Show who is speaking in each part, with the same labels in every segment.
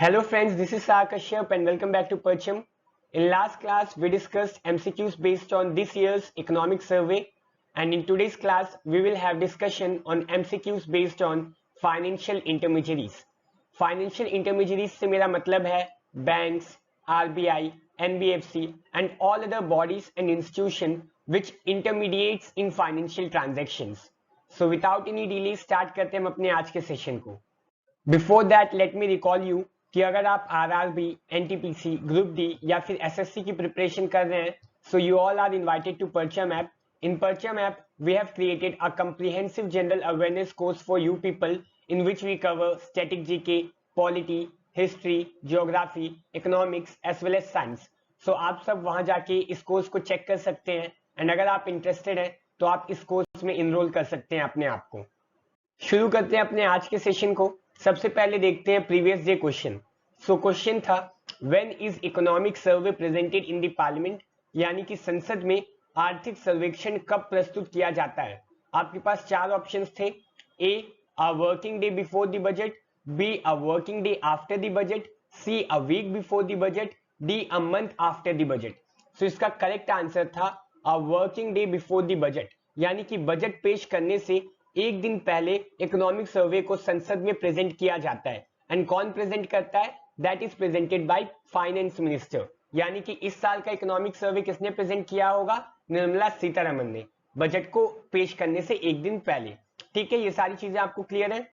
Speaker 1: Hello friends, this is Sar Kashyap and welcome back to Percham. In last class, we discussed MCQs based on this year's economic survey, and in today's class, we will have discussion on MCQs based on financial intermediaries. Financial intermediaries से मेरा मतलब है banks, RBI, NBFC and all other bodies and institutions which intermediates in financial transactions. So without any delay, start करते हैं हम अपने आज के सेशन को. Before that let me recall you कि अगर आप आरआरबी, एनटीपीसी, ग्रुप डी या फिर एसएससी की प्रिपरेशन कर रहे हैं, so you all are invited to Percham app. In Percham app, we have created a comprehensive general awareness course for you people in which we cover static GK, polity, history, geography, economics as well as science. So आप सब वहां जाके इस course को check कर सकते हैं and अगर आप इंटरेस्टेड हैं तो आप इस कोर्स में इनरोल कर सकते हैं अपने आप को. शुरू करते हैं अपने आज के सेशन को. सबसे पहले देखते हैं previous day question. So question था when is economic survey presented in the parliament, यानी कि संसद में आर्थिक सर्वेक्षण कब प्रस्तुत किया जाता है. आपके पास चार ऑप्शंस थे. A a working day before the budget, B a working day after the budget, C a week before the budget, D a month after the budget. So इसका करेक्ट आंसर था a working day before the budget, यानी कि budget पेश करने से एक दिन पहले इकोनॉमिक सर्वे को संसद में प्रेजेंट किया जाता है. एंड कौन प्रेजेंट करता है? That is presented by finance minister. यानी कि इस साल का इकोनॉमिक सर्वे किसने प्रेजेंट किया होगा? निर्मला सीतारमन ने, बजट को पेश करने से एक दिन पहले. ठीक है, ये सारी चीजें आपको क्लियर है.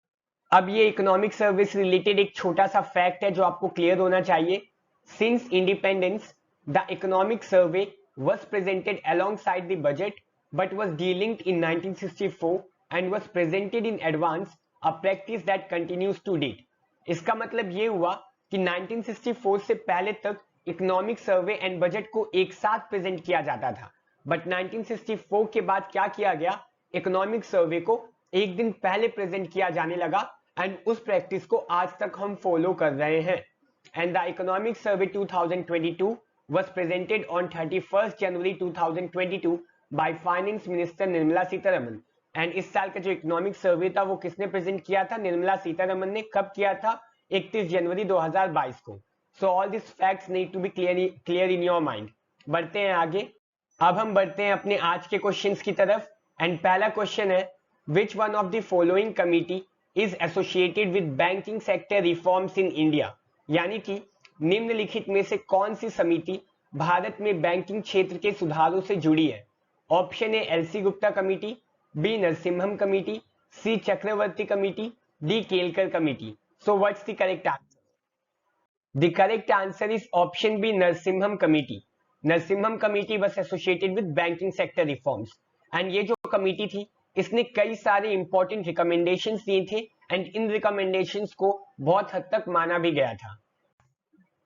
Speaker 1: अब ये इकोनॉमिक सर्वे से रिलेटेड एक छोटा सा फैक्ट है जो आपको क्लियर होना चाहिए. Since independence the economic survey was presented alongside the budget but was delinked in 1964 and was presented in advance, a practice that continues to date. इसका मतलब ये हुआ कि 1964 से पहले तक इकोनॉमिक सर्वे एंड बजट को एक साथ प्रेजेंट किया जाता था, बट 1964 के बाद क्या किया गया? इकोनॉमिक सर्वे को एक दिन पहले प्रेजेंट किया जाने लगा एंड उस प्रैक्टिस को आज तक हम फॉलो कर रहे हैं. And the economic survey 2022 was presented on 31st January 2022 by Finance Minister Nirmala Sitharaman. And इस साल का जो इकोनॉमिक सर्वे था वो किसने प्रेजेंट किया था? निर्मला सीतारमन ने. कब किया था? 31 जनवरी 2022 को. So all this facts need to be clear in your mind. बढ़ते हैं आगे. अब हम बढ़ते हैं अपने आज के क्वेश्चंस की तरफ. एंड पहला क्वेश्चन है which one of the following committee is associated with banking sector reforms in India, यानी कि निम्नलिखित में से कौन सी समिति भारत में बैंकिंग क्षेत्र के सुधारों से जुड़ी है? Option A LC Gupta committee, B Narasimham committee, C Chakravarty committee, D Kelkar committee. So what's the correct answer? The correct answer is option B Narasimham committee. Narasimham committee was associated with banking sector reforms. And ये जो committee थी इसने कई सारे important recommendations दिए थे and in recommendations को बहुत हद तक माना भी गया था.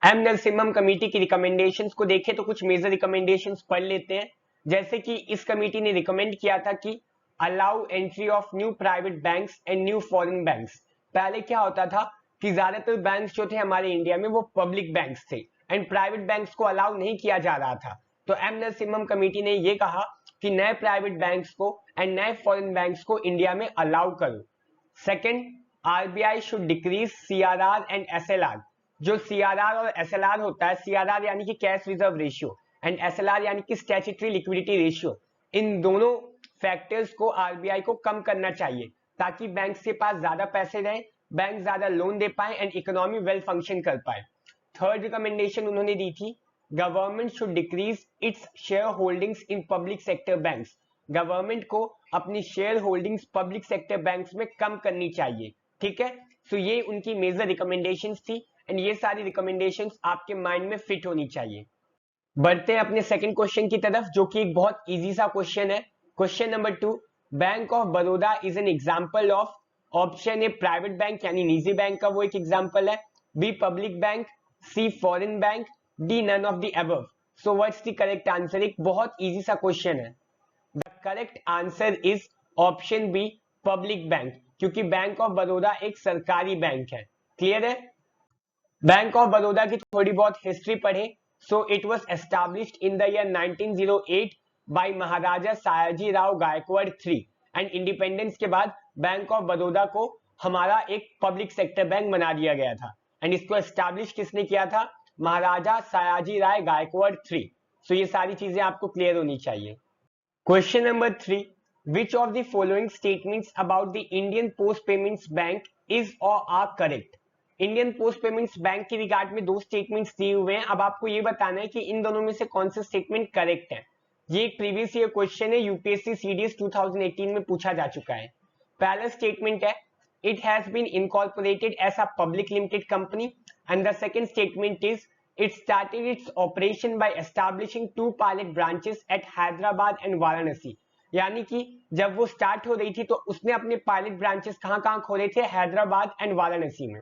Speaker 1: एम नरसिम्हम कमेटी की रिकमेंडेशंस को देखें तो कुछ मेजर रिकमेंडेशंस पढ़ लेते हैं. जैसे कि इस कमेटी ने रिकमेंड किया था कि allow entry of new private banks and new foreign banks. पहले क्या होता था कि ज्यादातर बैंक्स जो थे हमारे इंडिया में वो पब्लिक बैंक्स थे एंड प्राइवेट बैंक्स को अलाउ नहीं किया जा रहा था. तो एम नरसिम्हम कमेटी ने ये कहा कि नए प्राइवेट बैंक्स को एंड नए फॉरेन बैंक्स को इंडिया में अलाउ करो. Second, RBI should decrease CRR and SLR. जो सीआरआर और एसएलआर होता है, सीआरआर यानी कि cash reserve ratio and SLR यानी कि स्टैट्यूटरी लिक्विडिटी रेशियो, इन दोनों फैक्टर्स को आरबीआई को कम करना चाहिए ताकि बैंक के पास ज्यादा पैसे रहे, बैंक ज्यादा लोन दे पाए एंड इकोनॉमी वेल फंक्शन कर पाए. थर्ड रिकमेंडेशन उन्होंने दी थी government should decrease its share holdings in public sector banks. Government को अपनी share holdings public sector banks में कम करनी चाहिए. ठीक है, सो ये उनकी मेजर रिकमेंडेशंस थी एंड ये सारी रिकमेंडेशंस आपके माइंड में फिट होनी चाहिए. बढ़ते हैं अपने सेकंड क्वेश्चन की तरफ जो कि एक बहुत इजी सा क्वेश्चन है. Question number 2, bank of Baroda is an example of. Option A private bank यानी निजी बैंक का वो एक एग्जांपल है, B public bank, C foreign bank, D none of the above. So what's the correct answer? एक बहुत easy सा question है. The correct answer is option B public bank, क्योंकि बैंक ऑफ बड़ौदा एक सरकारी बैंक है. क्लियर है? बैंक ऑफ बड़ौदा की थोड़ी बहुत हिस्ट्री पढ़े. So it was established in the year 1908 by Maharaja Sayaji Rao Gaekwad III and independence के बाद बैंक ऑफ बड़ौदा को हमारा एक पब्लिक सेक्टर बैंक बना दिया गया था. एंड इसको एस्टैब्लिश किसने किया था? महाराजा सयाजी राय गायकवाड़ 3। सो ये सारी चीजें आपको क्लियर होनी चाहिए। Question number 3, which of the following statements about the Indian post payments bank is or are correct? Indian post payments bank के रिगार्ड में दो स्टेटमेंट्स दिए हुए हैं। अब आपको ये बताना है कि इन दोनों में से कौन सा स्टेटमेंट करेक्ट है। ये एक प्रीवियस ईयर क्वेश्चन है, यूपीएससी सीडीएस 2018 में पूछा जा चुका है। पहला स्टेटमेंट है it has been incorporated as a public limited company, and the second statement is it started its operation by establishing 2 pilot branches at Hyderabad and Varanasi। यानी कि जब वो स्टार्ट हो रही थी तो उसने अपने पायलट ब्रांचेस कहां खोले थे? हैदराबाद एंड वाराणसी में।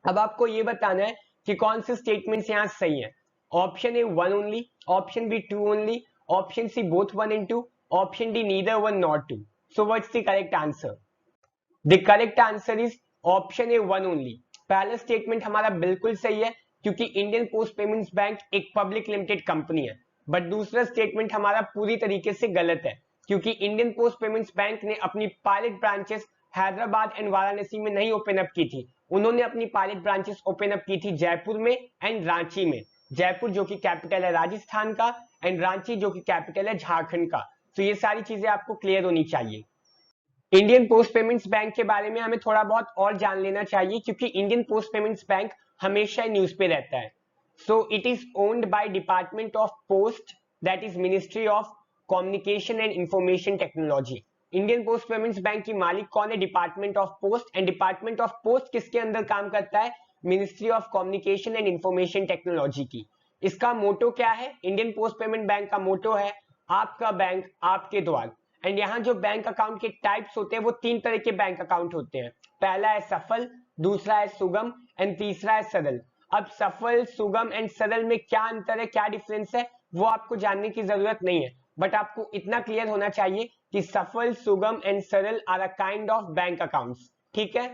Speaker 1: अब आपको ये बताना है कि कौन से स्टेटमेंट्स यहाँ सही है। Option A 1 only, option B 2 only, option C both 1 and 2, option D neither 1 nor 2। So what's the correct answer? The correct answer is option A 1 only. पहला स्टेटमेंट हमारा बिल्कुल सही है क्योंकि इंडियन पोस्ट पेमेंट्स बैंक एक public limited company है। But दूसरा statement हमारा पूरी तरीके से गलत है क्योंकि इंडियन पोस्ट पेमेंट्स बैंक ने अपनी pilot branches Hyderabad and Varanasi में नहीं ओपन अप की थी। उन्होंने अपनी पायलट ब्रांचेस ओपन अप की थी जयपुर में एंड रांची में। जयपुर जो कि कैपिटल है राजस्थान का एंड रांची जो कि कैपिटल है झारखंड का। तो ये सारी चीजें आपको क्लियर होनी चाहिए। इंडियन पोस्ट पेमेंट्स बैंक के बारे में हमें थोड़ा बहुत और जान लेना चाहिए क्योंकि इंडियन पोस्ट पेमेंट्स बैंक हमेशा न्यूज पे रहता है। So it is owned by department of post, that is ministry of communication and information technology. Indian post payments bank की मालिक कौन है? Department of post. And department of post किसके अंदर काम करता है? Ministry of communication and information technology की। इसका मोटो क्या है? इंडियन पोस्ट पेमेंट बैंक का मोटो है आपका बैंक आपके द्वार। एंड यहाँ जो बैंक अकाउंट के टाइप्स होते हैं वो 3 तरह के बैंक अकाउंट होते हैं। पहला है सफल, दूसरा है सुगम एंड तीसरा है सरल। अब सफल, सुगम एंड सरल में क्या अंतर है, क्या डिफरेंस है, वो आपको जानने की जरूरत नहीं है। बट आपको इतना क्लियर होना चाहिए कि सफल, सुगम एंड सरल are a kind of bank accounts. ठीक है।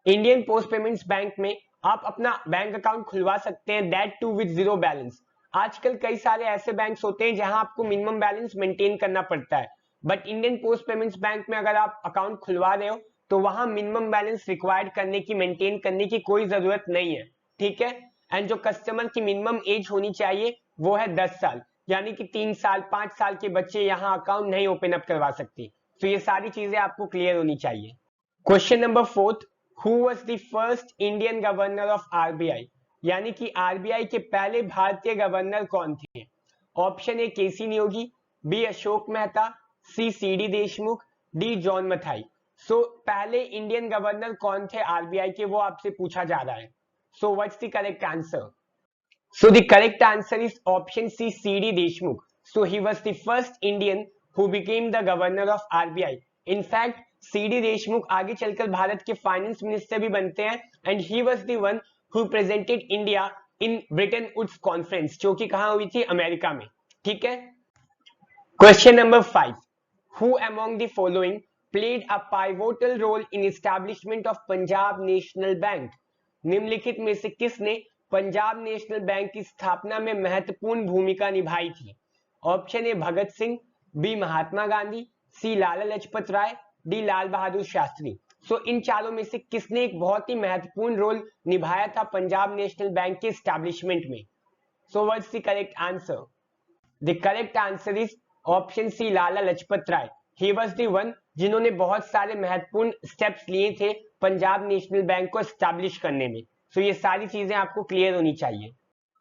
Speaker 1: इंडियन पोस्ट पेमेंट्स बैंक में आप अपना बैंक अकाउंट खुलवा सकते हैं, दैट टू विद 0 बैलेंस। आजकल कई सारे ऐसे बैंक्स होते हैं जहां आपको मिनिमम बैलेंस मेंटेन करना पड़ता है। But Indian post payments bank में अगर आप अकाउंट खुलवा रहे हो तो वहां मिनिमम बैलेंस रिक्वायर्ड करने की, मेंटेन करने की कोई जरूरत नहीं है। ठीक है। एंड जो कस्टमर की मिनिमम एज होनी चाहिए वो है 10 साल, यानी कि 3 साल 5 साल के बच्चे यहाँ अकाउंट नहीं ओपन अप करवा सकते। तो ये सारी चीजें आपको क्लियर होनी चाहिए। Question number 4, who was the first Indian governor of RBI? यानी कि आरबीआई के पहले भारतीय गवर्नर कौन थे? Option A K C Neogy, B Ashok Mehta, C D Deshmukh, D John Mathai. So पहले इंडियन गवर्नर कौन थे आरबीआई के, वो आपसे पूछा जा रहा है। So what's the correct answer? So the correct answer is option C D Deshmukh. So he was the first Indian who became the governor of RBI. In fact D Deshmukh आगे चलकर भारत के फाइनेंस मिनिस्टर भी बनते हैं and he was the one who presented India in Bretton Woods conference, जो कि कहां हुई थी? अमेरिका में। ठीक है। Question number 5, who among the following played a pivotal role in establishment of Punjab National Bank? निम्नलिखित में से किसने पंजाब नेशनल बैंक की स्थापना में महत्वपूर्ण भूमिका निभाई थी? Option A Bhagat Singh, B Mahatma Gandhi, C Lala Lajpat Rai, D Lal Bahadur Shastri. So इन चारों में से किसने एक बहुत ही महत्वपूर्ण रोल निभाया था पंजाब नेशनल बैंक के एस्टैब्लिशमेंट में? So what's the correct answer? The correct answer is option C Lala Lajpat Rai. He was the one जिन्होंने बहुत सारे महत्वपूर्ण स्टेप्स लिए थे पंजाब नेशनल बैंक को एस्टैब्लिश करने में। सो ये सारी चीजें आपको क्लियर होनी चाहिए।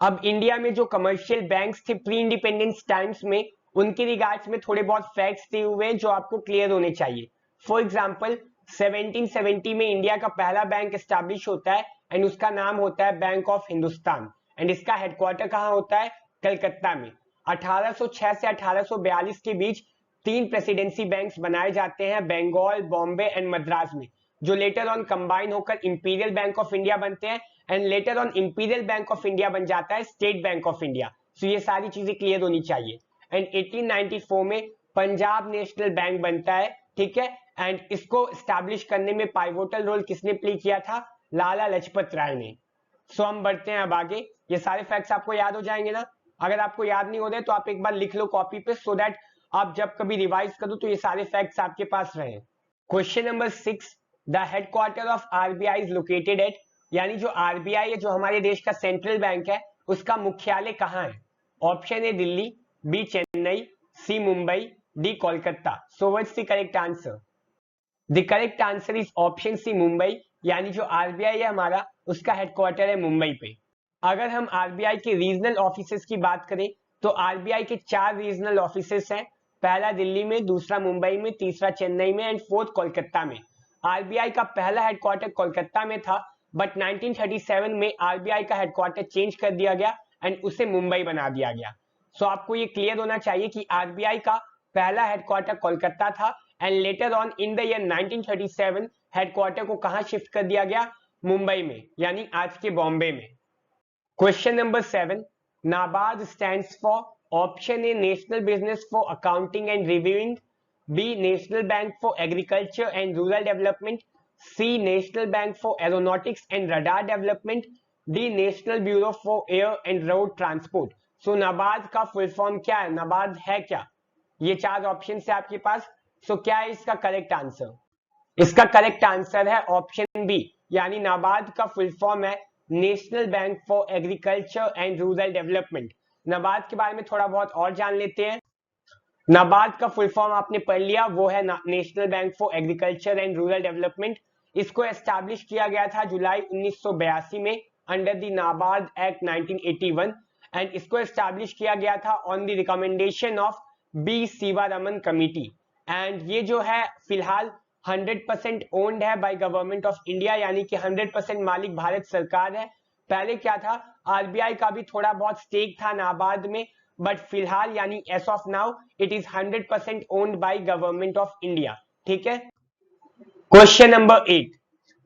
Speaker 1: अब इंडिया में जो कमर्शियल बैंक्स थे प्री इंडिपेंडेंस टाइम्स में, उनके रिगार्ड्स में थोड़े बहुत फैक्ट्स दिए हुए हैं जो आपको क्लियर होने चाहिए। फॉर एग्जाम्पल 1770 में इंडिया का पहला बैंक एस्टैब्लिश होता है एंड उसका नाम होता है बैंक ऑफ हिंदुस्तान एंड इसका हेडक्वार्टर कहाँ होता है? कलकत्ता में। 1806 से 1842 के बीच 3 प्रेसिडेंसी बैंक्स बनाए जाते हैं, बंगाल, बॉम्बे एंड मद्रास में, जो लेटर ऑन कंबाइन होकर इंपीरियल बैंक ऑफ इंडिया बनते हैं and later on imperial bank of India बन जाता है स्टेट बैंक ऑफ इंडिया। सो ये सारी चीजें क्लियर होनी चाहिए। एंड 1894 में पंजाब नेशनल बैंक बनता है। ठीक है। एंड इसको एस्टैब्लिश करने में पाइवोटल रोल किसने प्ले किया था? लाला लाजपत राय ने। सो हम बढ़ते हैं अब आगे। ये सारे फैक्ट्स आपको याद हो जाएंगे ना? अगर आपको याद नहीं हो रहे तो आप एक बार लिख लो कॉपी पे, सो दैट आप जब कभी रिवाइज करो तो ये सारे फैक्ट्स आपके पास रहे। Question number 6, the headquarter of RBI is located at? यानी जो आरबीआई है, जो हमारे देश का सेंट्रल बैंक है, उसका मुख्यालय कहाँ है? Option A Delhi, B Chennai, C Mumbai, D Kolkata. So what's the correct answer? The correct answer is option C Mumbai, यानी जो आरबीआई है हमारा, उसका हेडक्वार्टर है मुंबई पे। अगर हम आरबीआई के रीजनल ऑफिसेस की बात करें तो आरबीआई के 4 रीजनल ऑफिसेस हैं। पहला दिल्ली में, दूसरा मुंबई में, तीसरा चेन्नई में एंड फोर्थ कोलकाता में। आरबीआई का पहला हेडक्वार्टर कोलकाता में था, बट 1937 में आरबीआई का हेडक्वार्टर चेंज कर दिया गया एंड उसे मुंबई बना दिया गया। सो आपको ये क्लियर होना चाहिए कि आरबीआई का पहला हेडक्वार्टर कोलकाता था and later on in the year 1937 headquarter को कहां शिफ्ट कर दिया गया? मुंबई में, यानी आज के बॉम्बे में। Question number 7, NABARD stands for option A national business for accounting and reviewing, B national bank for agriculture and rural development, C national bank for aeronautics and radar development, D national bureau for air and road transport. So NABARD का full form क्या है? नाबार्ड है क्या? ये 4 option है आपके पास। सो क्या है इसका करेक्ट आंसर? इसका करेक्ट आंसर है ऑप्शन बी, यानी नाबार्ड का फुल फॉर्म है national bank for agriculture and rural development. NABARD के बारे में थोड़ा बहुत और जान लेते हैं। नाबार्ड का फुल फॉर्म आपने पढ़ लिया, वो है national bank for agriculture and rural development. इसको एस्टैब्लिश किया गया था जुलाई 1982 में under the NABARD act 1981 and इसको एस्टैब्लिश किया गया था on the recommendation of B Sivaraman committee. And ये जो है फिलहाल 100% ओन्ड है बाय गवर्नमेंट ऑफ इंडिया, यानी कि 100% मालिक भारत सरकार है। पहले क्या था, आरबीआई का भी थोड़ा बहुत स्टेक था नाबार्ड में, बट फिलहाल यानी as of now it is 100% owned by government of India. ठीक है। Question number 8,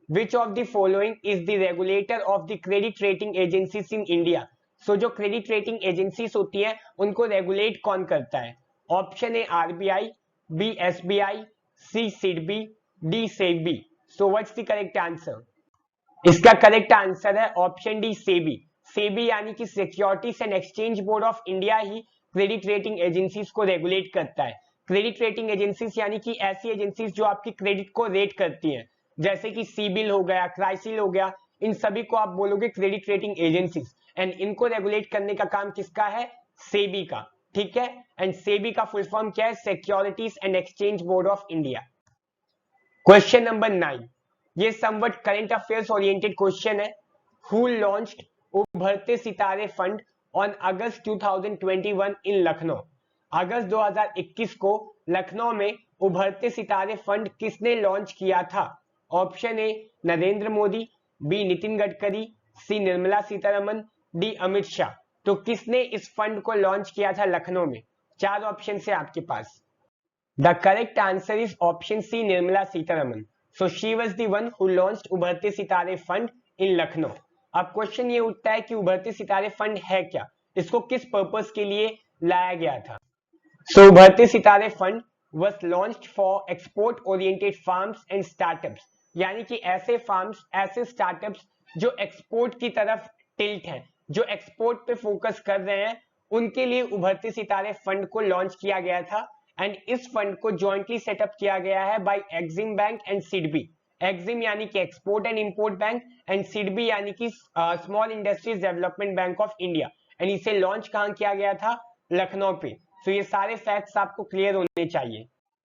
Speaker 1: which of the following is the regulator of the credit rating agencies in India? So जो क्रेडिट रेटिंग एजेंसीज होती हैं उनको regulate कौन करता है? Option A RBI, B SBI, C SIDBI, D SEBI. So what's the correct answer? इसका correct answer है option D SEBI. SEBI यानी कि securities and exchange board of India ही क्रेडिट रेटिंग एजेंसीज को रेगुलेट करता है। क्रेडिट रेटिंग एजेंसीज यानी कि ऐसी एजेंसीज जो आपकी क्रेडिट को रेट करती हैं, जैसे कि सीबिल हो गया, क्राइसिल हो गया, इन सभी को आप बोलोगे क्रेडिट रेटिंग एजेंसीज एंड इनको रेगुलेट करने का काम किसका है? सेबी का। ठीक है। एंड सेबी का फुल फॉर्म क्या है? Securities and exchange board of India. Question number 9, ये somewhat current affairs oriented question है। Who launched Ubharte Sitare fund on August 2021 इन लखनऊ? अगस्त 2021 को लखनऊ में उभरते सितारे फंड किसने लॉन्च किया था? Option A Narendra Modi, B Nitin Gadkari, C Nirmala Sitharaman, D Amit Shah. तो किसने इस फंड को लॉन्च किया था लखनऊ में? 4 ऑप्शन है आपके पास। The correct answer is option C Nirmala Sitharaman. So she was the one who launched Ubharte Sitare fund in Lucknow. अब क्वेश्चन ये उठता है कि उभरते सितारे फंड है क्या, इसको किस पर्पस के लिए लाया गया था? सो उभरते Sitare fund was launched for export oriented farms and startups, यानी कि ऐसे फार्म्स, ऐसे स्टार्टअप्स जो एक्सपोर्ट की तरफ टिल्ट हैं, जो एक्सपोर्ट पे फोकस कर रहे हैं, उनके लिए उभरते सितारे फंड को लॉन्च किया गया था। एंड इस फंड को जॉइंटली सेटअप किया गया है by EXIM bank and SIDBI. EXIM यानी कि export and import bank and SIDBI यानी कि small industries development bank of India. And इसे लॉन्च कहां किया गया था? लखनऊ पे। तो ये सारे फैक्ट्स आपको क्लियर होने चाहिए।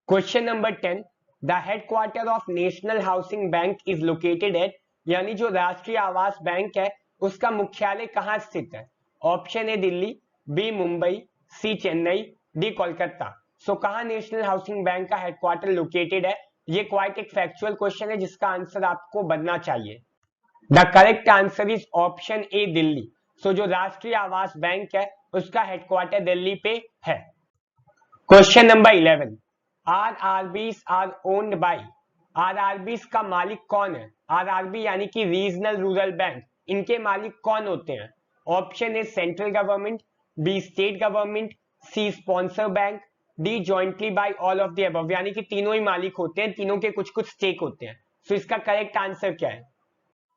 Speaker 1: Question number 10, the headquarter of national housing bank is located at, यानी जो राष्ट्रीय आवास बैंक है उसका मुख्यालय कहां स्थित है? Option A Delhi, B Mumbai, C Chennai, D Kolkata. So कहां नेशनल हाउसिंग बैंक का हेडक्वार्टर लोकेटेड है? ये क्वाइट एक फैक्चुअल क्वेश्चन है जिसका आंसर आपको बनना चाहिए। The correct answer is option A Delhi. So जो राष्ट्रीय आवास बैंक है उसका हेडक्वार्टर दिल्ली पे है। Question number 11, RRBs are owned by, RRBs का मालिक कौन है? आरआरबी यानी कि रीजनल रूरल बैंक, इनके मालिक कौन होते हैं? Option A central government, B state government, C sponsor bank, D jointly by all of the above, यानी कि तीनों ही मालिक होते हैं, तीनों के कुछ कुछ स्टेक होते हैं। सो इसका करेक्ट आंसर क्या है?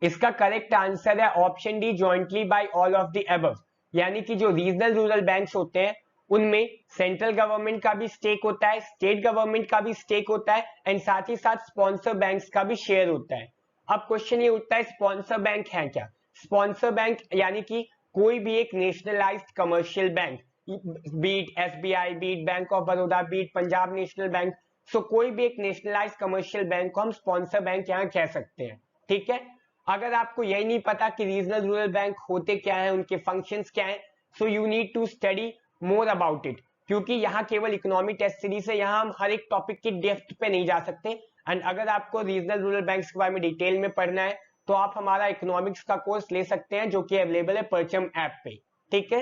Speaker 1: इसका करेक्ट आंसर है option D jointly by all of the above, यानी कि जो रीजनल रूरल बैंक्स होते हैं उनमें सेंट्रल गवर्नमेंट का भी स्टेक होता है, स्टेट गवर्नमेंट का भी स्टेक होता है एंड साथ ही साथ स्पॉन्सर बैंक्स का भी शेयर होता है। अब क्वेश्चन ये उठता है स्पॉन्सर बैंक है क्या? स्पॉन्सर बैंक यानी कि कोई भी एक nationalised commercial bank, be it SBI, be it bank of Baroda, be it Punjab national bank, so कोई भी एक नेशनलाइज्ड कमर्शियल बैंक को हम स्पॉन्सर बैंक यहाँ कह सकते हैं। ठीक है, अगर आपको यही नहीं पता कि रीजनल रूरल बैंक होते क्या है, उनके फंक्शंस क्या है, so you need to study more about it, क्योंकि यहाँ केवल इकोनॉमिक टेस्ट सीरीज है, यहाँ हम हर एक टॉपिक की डेप्थ पे नहीं जा सकते। एंड अगर आपको रीजनल रूरल बैंक्स के बारे में डिटेल में पढ़ना है तो आप हमारा इकोनॉमिक्स का कोर्स ले सकते हैं जो कि अवेलेबल है परचम ऐप पे। ठीक है,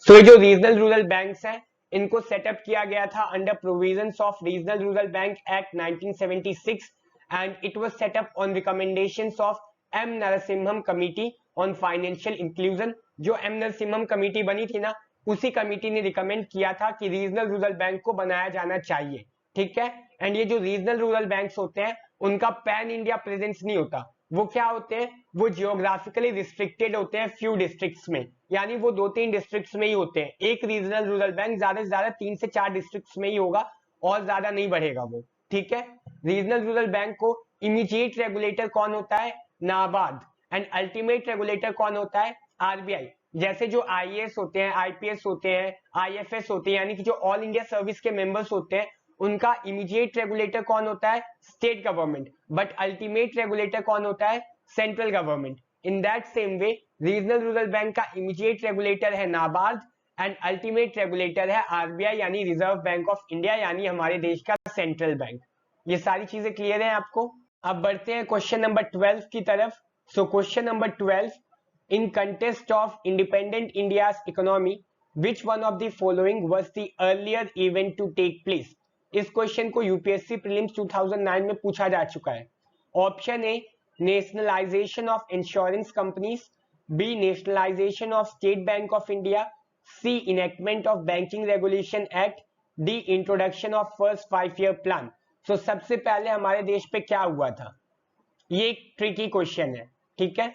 Speaker 1: सो ये जो रीजनल रूरल बैंक्स हैं इनको सेटअप किया गया था under provisions of regional rural bank act 1976 and it was set up on recommendations of M Narasimham committee on financial inclusion. जो एम नरसिम्हम कमिटी बनी थी ना, उसी कमिटी ने रिकमेंड किया था कि रीजनल रूरल बैंक को बनाया जाना चाहिए। ठीक है, एंड ये जो रीजनल रूरल बैंक्स होते हैं उनका पैन इंडिया प्रेजेंस नहीं होता, वो क्या होते हैं, वो जियोग्राफिकली रिस्ट्रिक्टेड होते हैं फ्यू डिस्ट्रिक्ट्स में, यानी वो 2-3 डिस्ट्रिक्ट्स में ही होते हैं। एक रीजनल रूरल बैंक ज्यादा से ज्यादा 3 से 4 डिस्ट्रिक्ट्स में ही होगा और ज्यादा नहीं बढ़ेगा वो। ठीक है, रीजनल रूरल बैंक को इमीडिएट रेगुलेटर कौन होता है? नाबार्ड। एंड अल्टीमेट रेगुलेटर कौन होता है? आरबीआई। जैसे जो आईएएस होते हैं, आईपीएस होते हैं, आईएफएस होते हैं, यानी कि जो ऑल इंडिया सर्विस के मेंबर्स होते हैं, उनका इमीडिएट रेगुलेटर कौन होता है? State government. But ultimate regulator कौन होता है? Central government. In that same way regional rural bank का इमीडिएट रेगुलेटर है नाबार्ड एंड अल्टीमेट रेगुलेटर है आरबीआई यानी रिजर्व बैंक ऑफ इंडिया, यानी हमारे देश का सेंट्रल बैंक। ये सारी चीजें क्लियर है आपको? अब बढ़ते हैं क्वेश्चन नंबर 12 की तरफ। सो question number 12, in context of independent India's economy, which one of the following was the earlier event to take place? इस क्वेश्चन को यूपीएससी प्रीलिम्स 2009 में पूछा जा चुका है। Option A nationalisation of insurance companies, B nationalisation of state bank of India, C enactment of banking regulation act, D introduction of first 5 year plan. So सबसे पहले हमारे देश पे क्या हुआ था? ये एक ट्रिकी क्वेश्चन है। ठीक है,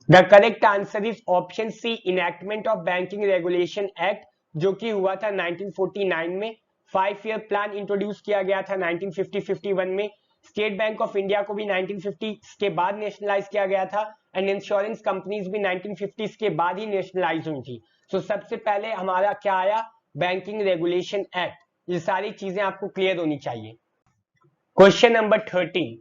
Speaker 1: the correct answer is option C enactment of banking regulation act, जो कि हुआ था 1949 में। 5 ईयर प्लान इंट्रोड्यूस किया गया था 1950-51 में। स्टेट बैंक ऑफ इंडिया को भी 1950 के बाद नेशनलाइज किया गया था एंड इंश्योरेंस कंपनीज भी 1950 के बाद ही नेशनलाइज हुई थी। सो सबसे पहले हमारा क्या आया? Banking regulation act. ये सारी चीजें आपको क्लियर होनी चाहिए। Question number 13,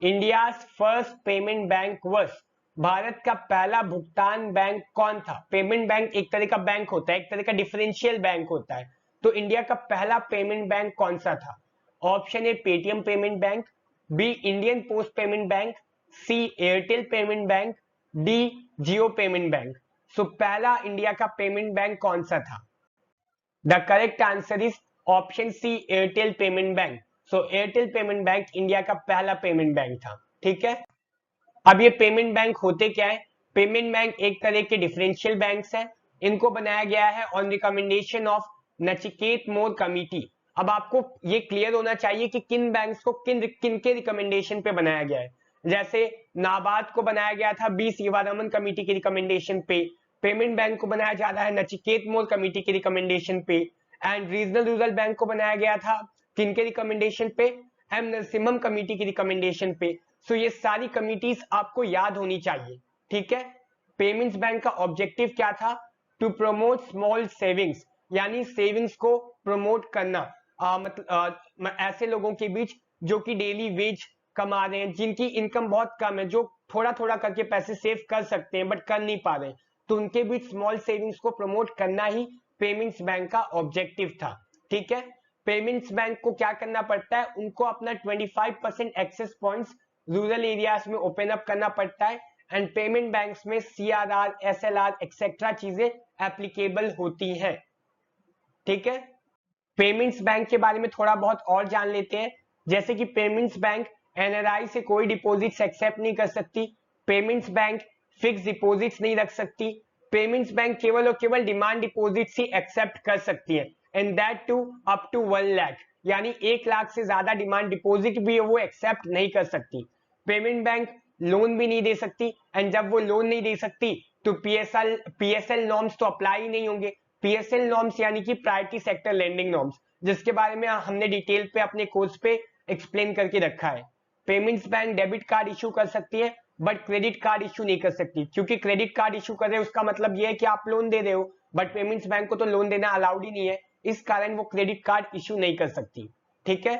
Speaker 1: India first payment bank was, Bharat का पहला भुगतान बैंक कौन था? पेमेंट बैंक एक तरह का बैंक होता है, एक तरह का डिफरेंशियल बैंक होता है। तो इंडिया का पहला पेमेंट बैंक कौन सा था? Option A Paytm payment bank, B Indian post payment bank, C Airtel payment bank, D Jio payment bank. So पहला इंडिया का पेमेंट बैंक कौन सा था? The correct answer is option C Airtel payment bank. So Airtel payment bank India का पहला payment bank था। ठीक है, अब ये पेमेंट बैंक होते क्या है? पेमेंट बैंक एक तरह के डिफरेंशियल बैंक्स हैं। इनको बनाया गया है on recommendation of Nachiket more committee. अब आपको ये क्लियर होना चाहिए कि किन बैंक्स को किन के रिकमेंडेशन पे बनाया गया है। जैसे नाबार्ड को बनाया गया था बी सीवारामन कमिटी की रिकमेंडेशन पे, पेमेंट बैंक को बनाया जा रहा है नचिकेत मोर कमिटी की रिकमेंडेशन पे, एंड रीजनल रूरल बैंक को बनाया गया था किनके रिकमेंडेशन पे? एम नरसिम्हम कमिटी की रिकमेंडेशन पे। सो ये सारी कमिटीज आपको याद होनी चाहिए। ठीक है, पेमेंट्स बैंक का ऑब्जेक्टिव क्या था? टू प्रमोट स्मॉल सेविंग्स, यानी सेविंग्स को प्रमोट करना। मतलब ऐसे लोगों के बीच जो कि डेली वेज कमा रहे हैं, जिनकी इनकम बहुत कम है, जो थोड़ा थोड़ा करके पैसे सेव कर सकते हैं बट कर नहीं पा रहे, तो उनके बीच स्मॉल सेविंग्स को प्रमोट करना ही पेमेंट्स बैंक का ऑब्जेक्टिव था। ठीक है, पेमेंट्स बैंक को क्या करना पड़ता है? उनको अपना 25% एक्सेस पॉइंट्स रूरल एरियाज में ओपन अप करना पड़ता है एंड पेमेंट बैंक्स में सीआरआर, एसएलआर एक्सेट्रा चीजें एप्लीकेबल होती हैं। ठीक है, पेमेंट्स बैंक के बारे में थोड़ा बहुत और जान लेते हैं। जैसे कि पेमेंट्स बैंक एनआरआई से कोई डिपॉजिट्स एक्सेप्ट नहीं कर सकती, पेमेंट्स बैंक फिक्स डिपॉजिट्स नहीं रख सकती, पेमेंट्स बैंक केवल और केवल डिमांड डिपॉजिट्स ही एक्सेप्ट कर सकती है and that too up to 1 lakh, यानी 1 लाख से ज्यादा डिमांड डिपॉजिट भी वो एक्सेप्ट नहीं कर सकती। पेमेंट बैंक लोन भी नहीं दे सकती एंड जब वो लोन नहीं दे सकती तो पीएसएल नॉर्म्स तो अप्लाई नहीं होंगे। पीएसएल नॉर्म्स यानी कि प्रायोरिटी सेक्टर लेंडिंग नॉर्म्स, जिसके बारे में हमने डिटेल पे अपने कोर्स पे एक्सप्लेन करके रखा है। Payments bank debit card issue कर सकती है बट क्रेडिट कार्ड इशू नहीं कर सकती, क्योंकि क्रेडिट कार्ड इशू कर रहे हैं उसका मतलब ये है कि आप लोन दे रहे हो, बट पेमेंट्स बैंक को तो लोन देना अलाउड ही नहीं है, इस कारण वो क्रेडिट कार्ड इशू नहीं कर सकती। ठीक है।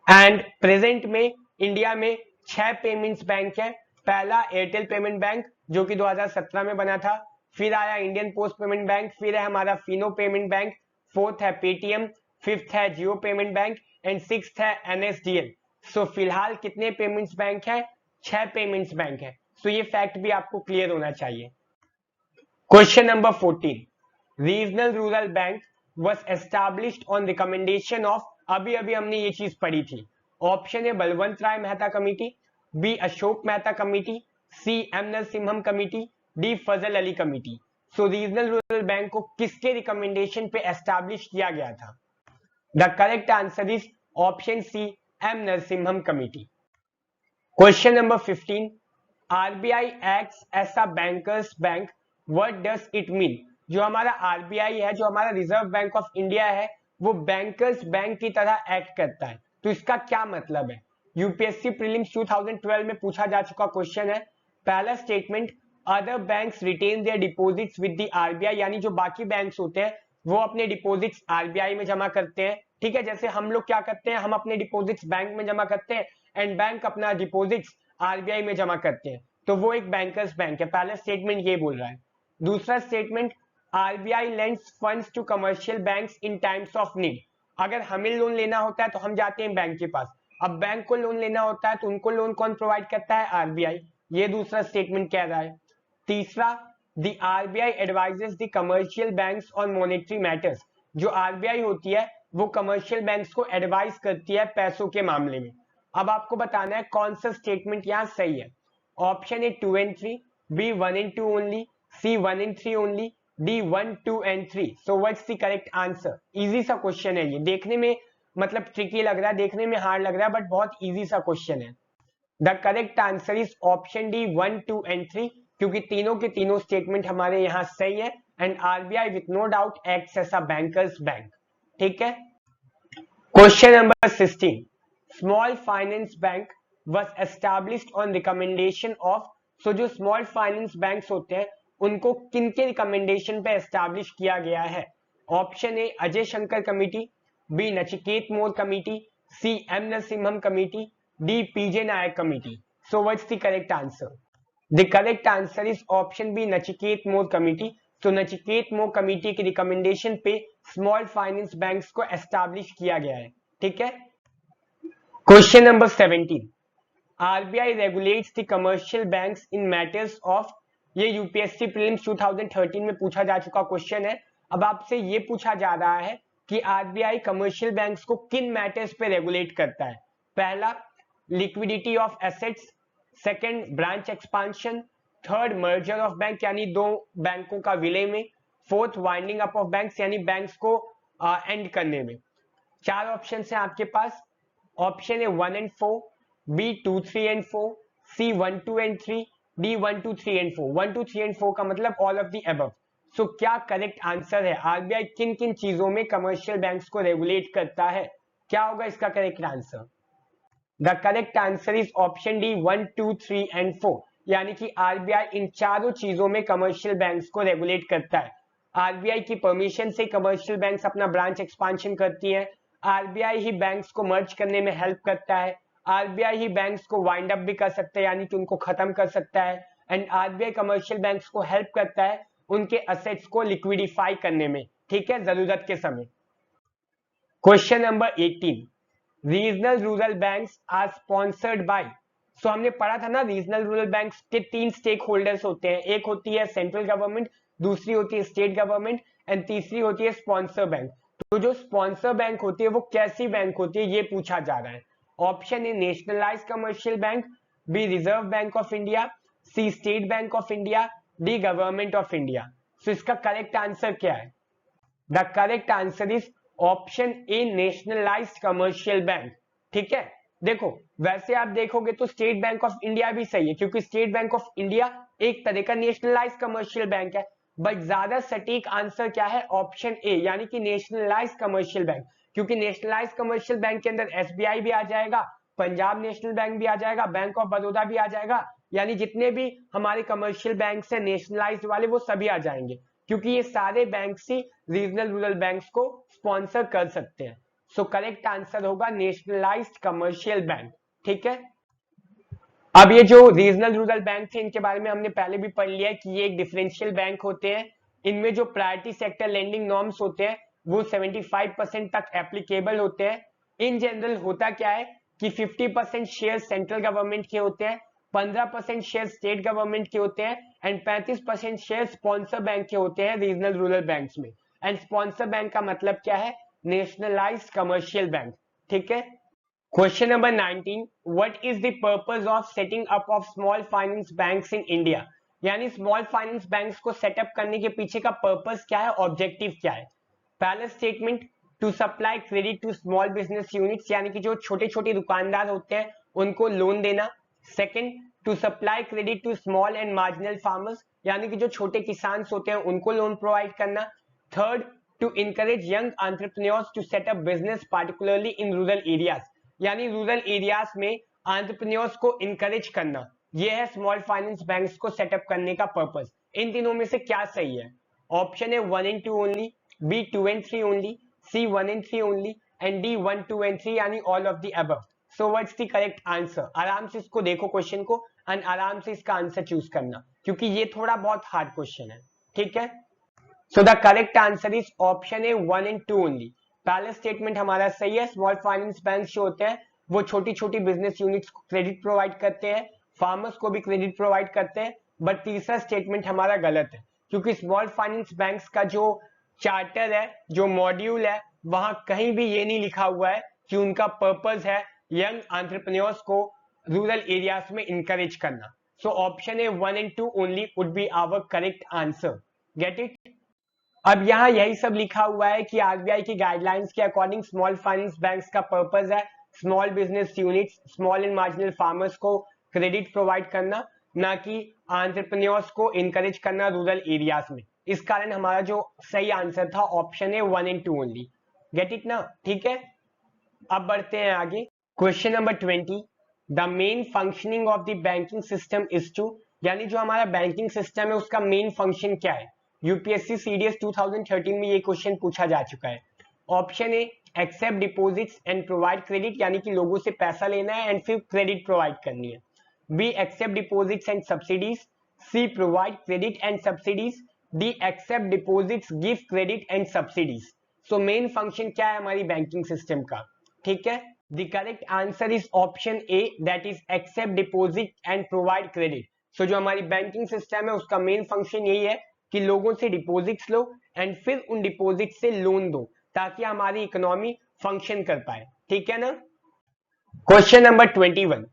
Speaker 1: एंड प्रेजेंट में इंडिया में 6 पेमेंट्स बैंक है। पहला एयरटेल पेमेंट बैंक जो कि 2017 में बना था, फिर आया इंडियन पोस्ट पेमेंट बैंक, फिर है हमारा फिनो पेमेंट बैंक, फोर्थ है पेटीएम, फिफ्थ है जियो पेमेंट बैंक एंड सिक्स्थ है एनएसडीएल। सो फिलहाल कितने पेमेंट्स बैंक है? 6 पेमेंट्स बैंक है। सो ये फैक्ट भी आपको क्लियर होना चाहिए। Question number 14, regional rural bank was established on recommendation of, अभी अभी हमने ये चीज पढ़ी थी। Option A Balwant Rai Mehta committee, B Ashok Mehta committee, C M Narasimham committee, D Fazal Ali committee. So regional rural bank को किसके रिकमेंडेशन पे एस्टैब्लिश किया गया था? The correct answer is option C, M Narasimham committee. Question number 15, RBI acts as a bankers bank, what does it mean? जो हमारा RBI है, जो हमारा रिजर्व बैंक ऑफ इंडिया है, वो बैंकर्स बैंक की तरह एक्ट करता है, तो इसका क्या मतलब है? यूपीएससी प्रीलिम्स 2012 में पूछा जा चुका क्वेश्चन है। पहला statement, other banks retain their deposits with the RBI, यानी जो बाकी बैंक्स होते हैं वो अपने डिपॉजिट्स आरबीआई में जमा करते हैं। ठीक है, जैसे हम लोग क्या करते हैं, हम अपने डिपॉजिट्स बैंक में जमा करते हैं एंड बैंक अपना डिपॉजिट्स आरबीआई में जमा करते हैं, तो वो एक बैंकर्स बैंक है। पहला स्टेटमेंट ये बोल रहा है। दूसरा statement, RBI lends funds to commercial banks in times of need. अगर हमें लोन लेना होता है तो हम जाते हैं बैंक के पास, अब बैंक को लोन लेना होता है तो उनको लोन कौन प्रोवाइड करता है? आरबीआई। ये दूसरा स्टेटमेंट कह रहा है। तीसरा, the RBI advises the commercial banks on monetary matters, जो आरबीआई होती है वो कमर्शियल बैंक्स को एडवाइस करती है पैसों के मामले में। अब आपको बताना है कौन सा स्टेटमेंट यहाँ सही है। Option A 2 and 3, B 1 and 2 only, C 1 and 3 only, D 1, 2 and 3। So what's the correct answer? Easy सा क्वेश्चन है ये, देखने में मतलब ट्रिकी लग रहा है, देखने में हार्ड लग रहा है, बट बहुत इजी सा क्वेश्चन है। The correct answer is option D 1, 2 and 3, क्योंकि तीनों के तीनों स्टेटमेंट हमारे यहाँ सही है and RBI with no doubt acts as a bankers bank. ठीक है। Question number 16, small finance bank was established on recommendation of, so जो स्मॉल फाइनेंस बैंक्स होते हैं उनको किनके रिकमेंडेशन पे एस्टैब्लिश किया गया है? Option A Ajay Shankar committee, B Nachiket Mor committee, C M Narasimham committee, D PJ Nayak committee. So what's the correct answer? The correct answer is option B Nachiket Mor committee. तो नचिकेत मोर कमेटी की रिकमेंडेशन पे स्मॉल फाइनेंस बैंक्स को एस्टैब्लिश किया गया है। ठीक है। Question number 17, RBI regulates the commercial banks in matters of, ये यूपीएससी प्रीलिम्स 2013 में पूछा जा चुका क्वेश्चन है। अब आपसे ये पूछा जा रहा है कि आरबीआई कमर्शियल बैंक्स को किन मैटर्स पे रेगुलेट करता है? पहला, liquidity of assets, second branch expansion, third merger of bank यानी दो बैंकों का विलय में, fourth winding up of banks यानी बैंक्स को एंड करने में। 4 ऑप्शन है आपके पास। Option A 1 and 4, B 2, 3 and 4, C 1, 2 and 3, D 1, 2, 3 and 4। 1, 2, 3 and 4 का मतलब ऑल ऑफ द अबव। सो क्या करेक्ट आंसर है? आरबीआई किन किन चीजों में कमर्शियल बैंक्स को रेगुलेट करता है? क्या होगा इसका correct answer? The correct answer is option D 1, 2, 3 and 4, यानी कि आरबीआई इन चारों चीजों में कमर्शियल बैंक्स को रेगुलेट करता है। आरबीआई की परमिशन से कमर्शियल बैंक्स अपना ब्रांच एक्सपांशन करती है, आरबीआई ही बैंक्स को मर्ज करने में हेल्प करता है, आरबीआई ही बैंक्स को वाइंड अप भी कर सकता है यानी कि उनको खत्म कर सकता है, एंड आरबीआई कमर्शियल बैंक्स को हेल्प करता है उनके असेट्स को लिक्विडिफाई करने में। ठीक है, जरूरत के समय। Question number 18, regional rural banks are sponsored by, so हमने पढ़ा था ना रीजनल रूरल बैंक्स के 3 स्टेक होल्डर्स होते हैं, एक होती है सेंट्रल गवर्नमेंट, दूसरी होती है स्टेट गवर्नमेंट एंड तीसरी होती है स्पॉन्सर बैंक। तो जो स्पॉन्सर बैंक होती है वो कैसी बैंक होती है ये पूछा जा रहा है। Option A nationalised commercial bank, B reserve bank of India, C state bank of India, D government of India. So इसका करेक्ट आंसर क्या है? The correct answer is option A nationalised commercial bank. ठीक है, देखो वैसे आप देखोगे तो स्टेट बैंक ऑफ इंडिया भी सही है क्योंकि स्टेट बैंक ऑफ इंडिया एक तरह का नेशनलाइज्ड कमर्शियल बैंक है, बट ज्यादा सटीक आंसर क्या है? ऑप्शन ए यानी कि नेशनलाइज्ड कमर्शियल बैंक, क्योंकि नेशनलाइज्ड कमर्शियल बैंक के अंदर एसबीआई भी आ जाएगा, पंजाब नेशनल बैंक भी आ जाएगा, बैंक ऑफ बड़ौदा भी आ जाएगा, यानी जितने भी हमारे कमर्शियल बैंक है नेशनलाइज्ड वाले वो सभी आ जाएंगे, क्योंकि ये सारे बैंक ही रीजनल रूरल बैंक्स को स्पॉन्सर कर सकते हैं। सो करेक्ट आंसर होगा नेशनलाइज्ड कमर्शियल बैंक। ठीक है, अब ये जो रीजनल रूरल बैंक थे इनके बारे में हमने पहले भी पढ़ लिया कि ये एक डिफरेंशियल बैंक होते हैं। इनमें जो प्रायोरिटी सेक्टर लेंडिंग नॉर्म्स होते हैं वो 75% तक एप्लीकेबल होते हैं। इन जनरल होता क्या है कि 50% शेयर सेंट्रल गवर्नमेंट के होते हैं, 15% शेयर स्टेट गवर्नमेंट के होते हैं एंड 35% शेयर स्पॉन्सर बैंक के होते हैं रीजनल रूरल बैंक्स में। एंड स्पॉन्सर बैंक का मतलब क्या है? Nationalised commercial bank. ठीक है, question number 19, what is the purpose of setting up of small finance banks in India? यानी स्मॉल फाइनेंस बैंक्स को सेटअप करने के पीछे का पर्पस क्या है, ऑब्जेक्टिव क्या है? पहला statement, to supply credit to small business units, यानी कि जो छोटे छोटे दुकानदार होते हैं उनको लोन देना। Second, to supply credit to small and marginal farmers, यानी कि जो छोटे किसान होते हैं उनको लोन प्रोवाइड करना। Third, to encourage young entrepreneurs to set up business particularly in rural areas, यानी रूरल एरियाज में एंटरप्रेन्योर्स को इनकरेज करना। यह है स्मॉल फाइनेंस बैंक्स को सेटअप करने का पर्पस। इन तीनों में से क्या सही है? ऑप्शन है 1 and 2 only, B 2 and 3 only, C 1 and 3 only and D 1, 2 and 3 यानी all of the above. So what's the correct answer? आराम से इसको देखो क्वेश्चन को एंड आराम से इसका आंसर चूज करना, क्योंकि ये थोड़ा बहुत हार्ड क्वेश्चन है। ठीक है, सो the correct answer is option A 1 and 2 only. पहला स्टेटमेंट हमारा सही है, स्मॉल फाइनेंस बैंक जो होते हैं वो छोटी छोटी बिजनेस यूनिट्स को क्रेडिट प्रोवाइड करते हैं, फार्मर्स को भी क्रेडिट प्रोवाइड करते हैं। बट तीसरा स्टेटमेंट हमारा गलत है, क्योंकि स्मॉल फाइनेंस बैंक्स का जो चार्टर है, जो मॉड्यूल है, वहां कहीं भी ये नहीं लिखा हुआ है कि उनका पर्पस है यंग एंटरप्रेन्योर्स को रूरल एरियाज में इंकरेज करना। So option A 1 and 2 only would be our correct answer. Get it? अब यहाँ यही सब लिखा हुआ है कि आरबीआई की गाइडलाइंस के अकॉर्डिंग स्मॉल फाइनेंस बैंक्स का पर्पस है small business units, small and marginal farmers को क्रेडिट प्रोवाइड करना, ना कि एंटरप्रेन्योर्स को इनकरेज करना रूरल एरियाज में। इस कारण हमारा जो सही आंसर था ऑप्शन है 1 and 2 ओनली। गेट इट ना? ठीक है, अब बढ़ते हैं आगे। Question number 20, the main functioning of the banking system is to, यानी जो हमारा बैंकिंग सिस्टम है उसका मेन फंक्शन क्या है? यूपीएससी सीडीएस 2013 में ये क्वेश्चन पूछा जा चुका है। Option A, accept deposits and provide credit, यानी कि लोगों से पैसा लेना है एंड फिर क्रेडिट प्रोवाइड करनी है। B, accept deposits and subsidies. C, provide credit and subsidies. D, accept deposits, give credit and subsidies. So main function क्या है हमारी बैंकिंग सिस्टम का? ठीक है, the correct answer is option A, that is accept deposit and provide credit. So जो हमारी banking system है उसका मेन फंक्शन यही है कि लोगों से डिपॉजिट्स लो एंड फिर उन डिपॉजिट से लोन दो, ताकि हमारी इकोनॉमी फंक्शन कर पाए। ठीक है ना? Question number 21,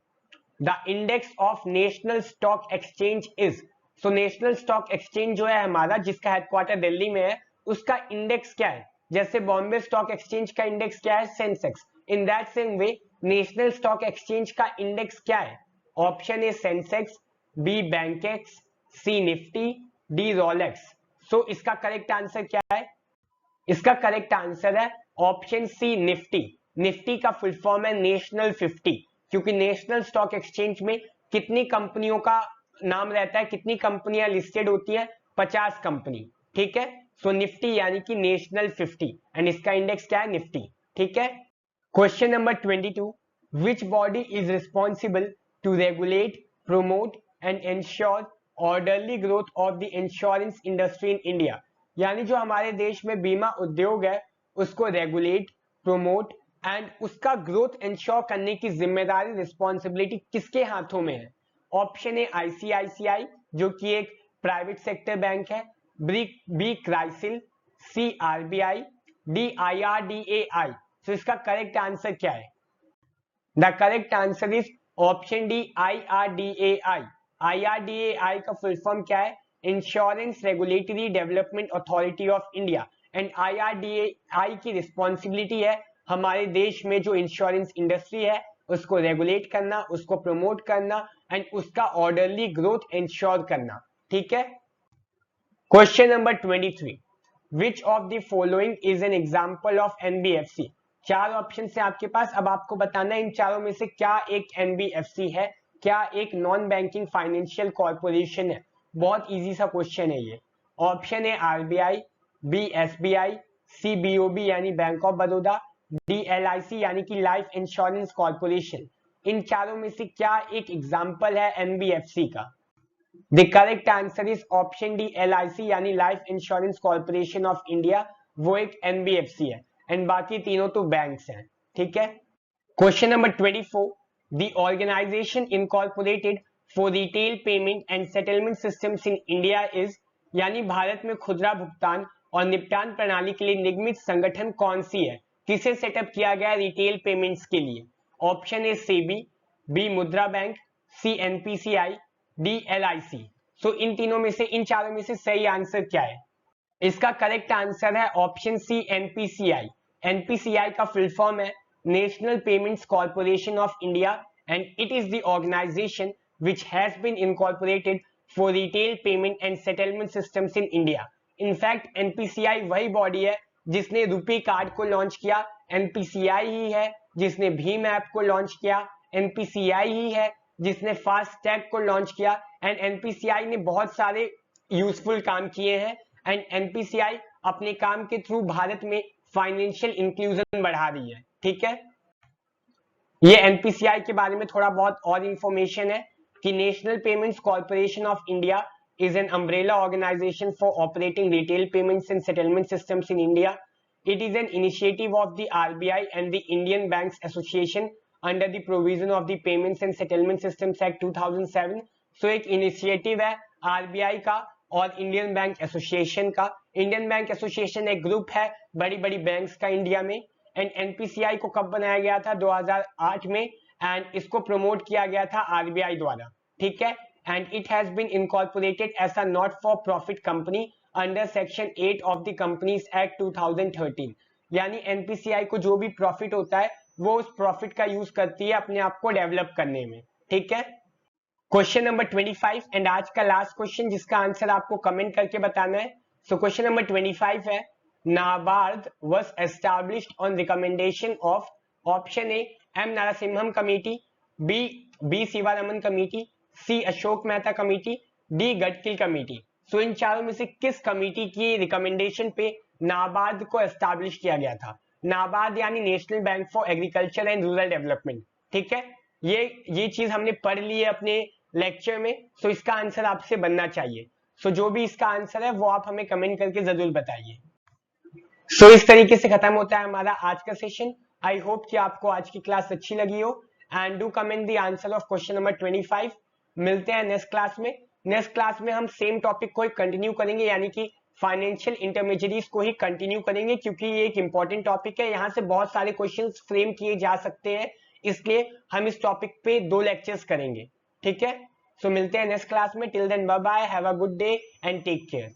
Speaker 1: the index of national stock exchange is. So national stock exchange जो है हमारा, जिसका हेडक्वार्टर दिल्ली में है, उसका इंडेक्स क्या है? जैसे बॉम्बे स्टॉक एक्सचेंज का इंडेक्स क्या है? Sensex. In that same way national stock exchange का इंडेक्स क्या है? Option A Sensex, B Bankex, C Nifty, D Rolex. So इसका करेक्ट आंसर क्या है? इसका करेक्ट आंसर है ऑप्शन सी निफ्टी। निफ्टी का फुल फॉर्म है नेशनल 50, क्योंकि नेशनल स्टॉक एक्सचेंज में कितनी कंपनियों का नाम रहता है, कितनी कंपनियां लिस्टेड होती है? 50 कंपनी। ठीक है, सो निफ्टी यानी कि नेशनल 50 एंड इसका इंडेक्स क्या है? निफ्टी। ठीक है, question number 22, which body is responsible to regulate, promote and ensure orderly growth of the insurance industry in India? यानी जो हमारे देश में बीमा उद्योग है उसको रेगुलेट, प्रोमोट एंड उसका ग्रोथ इंश्योर करने की जिम्मेदारी, रिस्पॉन्सिबिलिटी किसके हाथों में है? ऑप्शन ए आईसीआईसीआई, जो कि एक प्राइवेट सेक्टर बैंक है। बी क्राइसिल, सी आरबीआई, डी आईआरडीएआई। तो इसका करेक्ट आंसर क्या है? The correct answer is option D IRDAI. IRDAI का फुल फॉर्म क्या है? Insurance regulatory development authority of India. And IRDAI की रिस्पॉन्सिबिलिटी है हमारे देश में जो इंश्योरेंस इंडस्ट्री है उसको रेगुलेट करना, उसको प्रमोट करना एंड उसका ऑर्डरली ग्रोथ इंश्योर करना। ठीक है, question number 23, which of the following is an example of NBFC? 4 option है आपके पास। अब आपको बताना है इन चारों में से क्या एक एनबीएफसी है, क्या एक नॉन बैंकिंग फाइनेंशियल कॉर्पोरेशन है। बहुत इजी सा क्वेश्चन है ये। ऑप्शन है आरबीआई, बी एसबीआई, सी बीओबी यानी bank of Baroda, D LIC यानी कि लाइफ इंश्योरेंस कॉर्पोरेशन। इन चारों में से क्या एक एग्जाम्पल है एनबीएफसी का। The correct answer is option D LIC यानी life insurance corporation of India, वो एक एनबीएफसी है एंड बाकी तीनों तो बैंक्स हैं। ठीक है। Question number 24, the organisation incorporated for retail payment and settlement systems in India is, यानी भारत में खुदरा भुगतान और निपटान प्रणाली के लिए निगमित संगठन कौन सी है, किसे सेटअप किया गया रिटेल पेमेंट्स के लिए। ऑप्शन ए सेबी, बी मुद्रा बैंक, सी एनपीसीआई, डी एलआईसी। सो इन तीनों में से, इन चारों में से सही आंसर क्या है। इसका करेक्ट आंसर है ऑप्शन सी एनपीसीआई। एनपीसीआई का फुल फॉर्म है national payments corporation of India and it is the organisation which has been incorporated for retail payment and settlement systems in India. In fact NPCI वही body है जिसने RuPay card को launch किया, NPCI ही है जिसने Bhim app को launch किया, एनपीसीआई ही है जिसने फास्ट टैग को लॉन्च किया एंड एनपीसीआई ने बहुत सारे यूजफुल काम किए हैं एंड एनपीसीआई अपने काम के थ्रू भारत में फाइनेंशियल इंक्लूजन बढ़ा रही है। ठीक है। ये एनपीसीआई के बारे में थोड़ा बहुत और इंफॉर्मेशन है कि national payments corporation of India is an umbrella organization for operating retail payments and settlement systems in India. It is an initiative of the RBI and the Indian Banks Association under the provision of the Payments and Settlement Systems Act 2007. So एक initiative है RBI का और Indian bank association का। Indian bank association एक group है बड़ी बड़ी banks का इंडिया में एंड एनपीसीआई को कब बनाया गया था 2008 में एंड इसको प्रमोट किया गया था आरबीआई द्वारा। ठीक है। and it has been incorporated as a not-for-profit company under Section 8 of the Companies Act 2013. यानी एनपीसीआई को जो भी प्रॉफिट होता है वो उस प्रॉफिट का यूज करती है अपने आप को डेवलप करने में। ठीक है। क्वेश्चन नंबर 25 एंड आज का लास्ट क्वेश्चन जिसका आंसर आपको कमेंट करके बताना है। सो क्वेश्चन नंबर 25 है NABARD was established on recommendation of option A M Narasimham committee, B Sivaraman committee, C Ashok Mehta committee, D Gadgil committee. So इन चारों में से किस कमेटी की रिकमेंडेशन पे नाबार्ड को एस्टैब्लिश किया गया था। नाबार्ड यानी national bank for agriculture and rural development. ठीक है। ये चीज हमने पढ़ ली है अपने लेक्चर में। सो इसका आंसर आपसे बनना चाहिए। सो जो भी इसका आंसर है वो आप हमें कमेंट करके जरूर बताइए। सो इस तरीके से खत्म होता है हमारा आज का सेशन। आई होप कि आपको आज की क्लास अच्छी लगी हो and do comment the answer of question number 25। मिलते हैं नेक्स्ट क्लास में। नेक्स्ट क्लास में हम सेम टॉपिक को ही कंटिन्यू करेंगे यानी कि फाइनेंशियल इंटरमीडिएट्स को ही कंटिन्यू करेंगे क्योंकि ये एक इंपॉर्टेंट टॉपिक है। यहाँ से बहुत सारे क्वेश्चंस फ्रेम किए जा सकते हैं, इसलिए हम इस टॉपिक पे 2 लेक्चर्स करेंगे। ठीक है। सो मिलते हैं नेक्स्ट क्लास में। Till then bye bye, have a good day and take care.